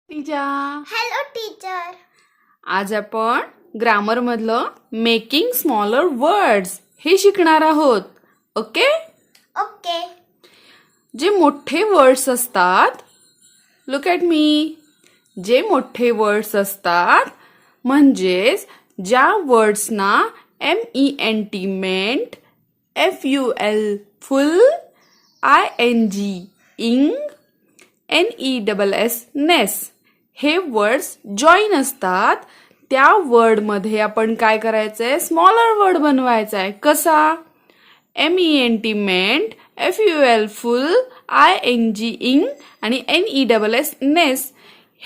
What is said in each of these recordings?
Teacher hello teacher. आज आपण grammar मधलं मेकिंग स्मॉलर वर्ड्स हे शिकणार आहोत. ओके. ओके. जे मोठे वर्ड्स असतात, लुक ॲट मी, जे मोठे वर्ड्स असतात म्हणजेच ज्या वर्ड्सना MENT ment, FUL ful, ING इंग, NESS नेस हे वर्ड्स जॉईन असतात. त्या वर्ड मध्ये आपण काय करायचंय, स्मॉलर वर्ड बनवायचा आहे. कसा? MENT ment, FUL ful, ING ing आणि NESS नेस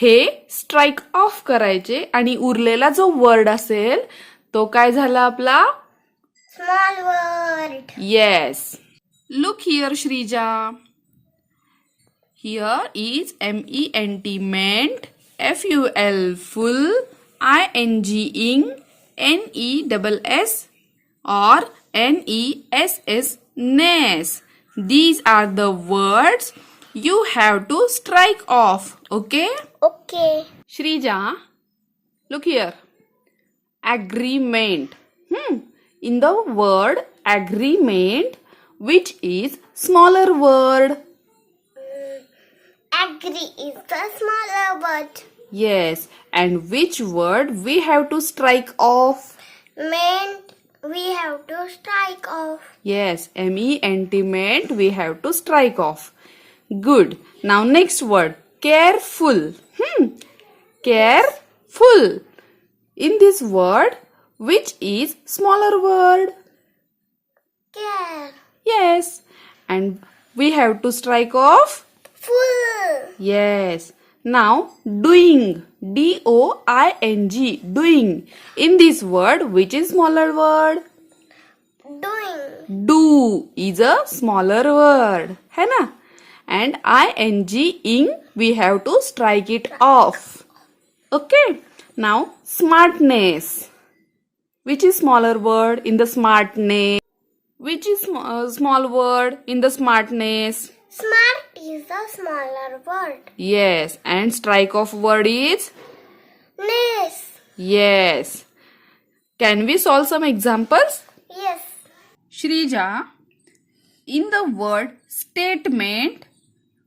हे स्ट्राईक ऑफ करायचे आणि उरलेला जो वर्ड असेल तो काय झाला आपला? Small word. Yes. Look here Shreeja. Here is MENT meant, FUL full, ING ing, NESS or NESS ness. These are the words you have to strike off. Okay? Okay. Shrija, look here. Agreement. In the word agreement, which is smaller word? Agree is the smaller word. Yes. And which word we have to strike off? Meant we have to strike off. Yes. MENT meant we have to strike off. Good. Now next word. Careful. Careful. In this word, which is smaller word? Care. Yes. And we have to strike off? Full. Yes. Now, doing. DOING. Doing. In this word, which is smaller word? Doing. Do is a smaller word. है ना? And ING we have to strike it off. Okay. Now, smartness. Which is smaller word in the smartness? Which is small word in the smartness? Smart is the smaller word. Yes. And strike off word is? Ness. Yes. Can we solve some examples? Yes. Shrija, in the word statement,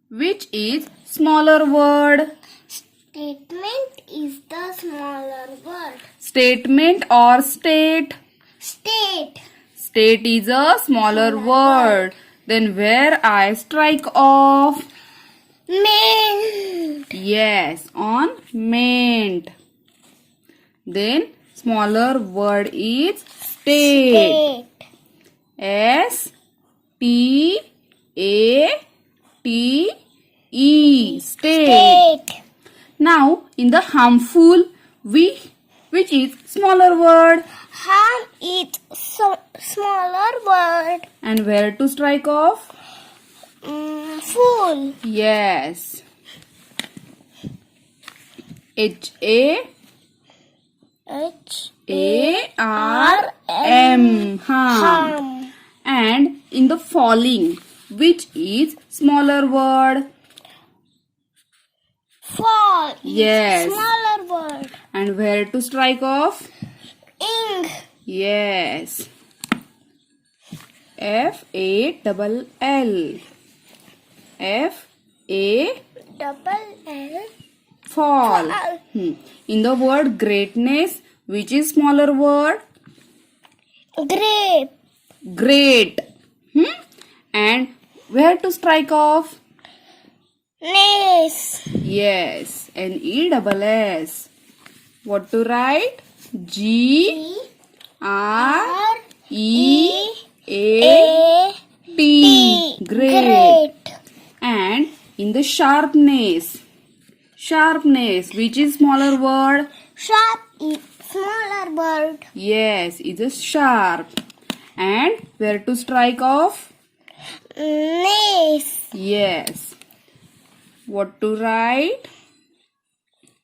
which is smaller word? Statement is the smaller word. Statement or state? State. State is a smaller word. Then where I strike off? Meant. Yes, on meant. Then smaller word is state. STATE. State. Now in the harmful, which is smaller word? Harm is smaller word. And where to strike off? Full. Yes. HARM. Harm. And in the falling, which is smaller word? Fall. Yes. Smaller word. And where to strike off? Ing. Yes. FALL. FALL. Fall. In the word greatness, which is smaller word? Grape. Great. And where to strike off? Ness. Yes. NESS. What to write? GREAT. Great. And in the sharpness. Sharpness, which is smaller word? Sharp is smaller word. Yes, it's a sharp. And where to strike off? Ness. Yes. What to write?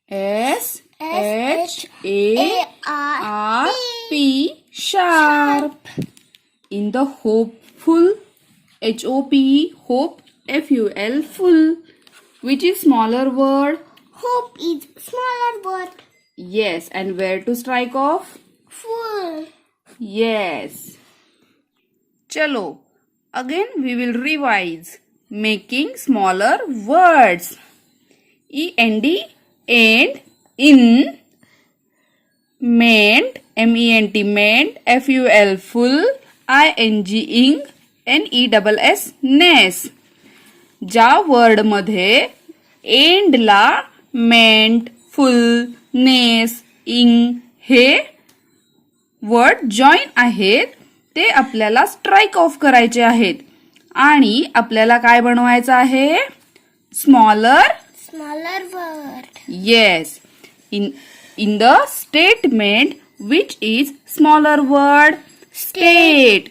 SHARP. Sharp. In the hopeful, HOPE, hope, FUL, full. Which is smaller word? Hope is smaller word. Yes, and where to strike off? Full. Yes. Chalo, again we will revise. Making smaller words. END, and, in, meant, MENT, meant, FUL, full, ING, ing, NESS, ness. ज्या word मध्ये एंडला मेंट, full, नेस, इंग हे word join आहेत ते आपल्याला strike off करायचे आहेत आणि आपल्याला काय बनवायचं आहे? Smaller word. Yes. In the statement, which is smaller word? State.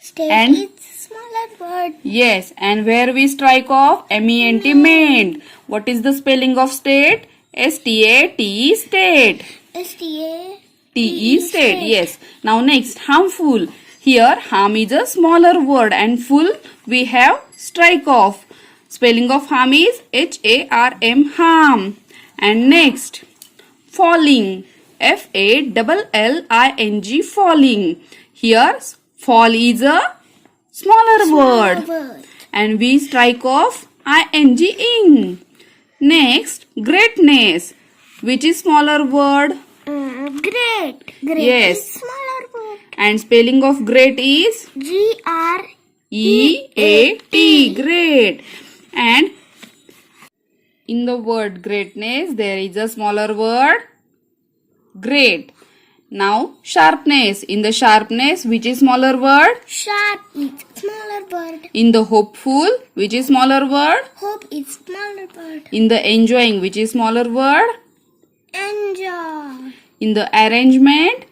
State And- is smaller word. Yes. And where we strike off? MENT, meant. What is the spelling of state? STATE, state. STA. State. Yes. Now next, harmful. Here, harm is a smaller word and full we have strike off. Spelling of harm is HARM, harm. And next, falling. FALLING, falling. Here, fall is a smaller word. And we strike off ING, ing. Next, greatness. Which is smaller word? Great. Yes. Is smaller word. And spelling of great is EAT, great. And in the word greatness, there is a smaller word, great. Now, sharpness. In the sharpness, which is smaller word? Sharp is smaller word. In the hopeful, which is smaller word? Hope is smaller word. In the enjoying, which is smaller word? Enjoy. In the arrangement?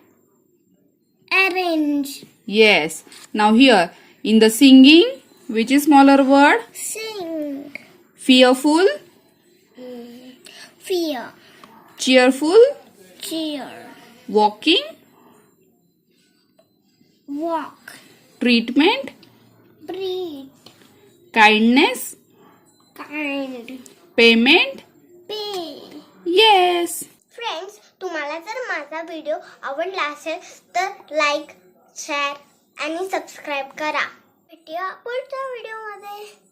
Arrange. Yes. Now here, in the singing, which is smaller word? Sing. Fearful, Fear. cheerful, Cheer. walking, Walk. treatment, Breathe. kindness, Kind. payment. Pay. Yes. Friends, तुम्हाला जर माझा video आवडला असेल तर like, share आणि subscribe करा. भेटूया पुढच्या व्हिडिओमध्ये.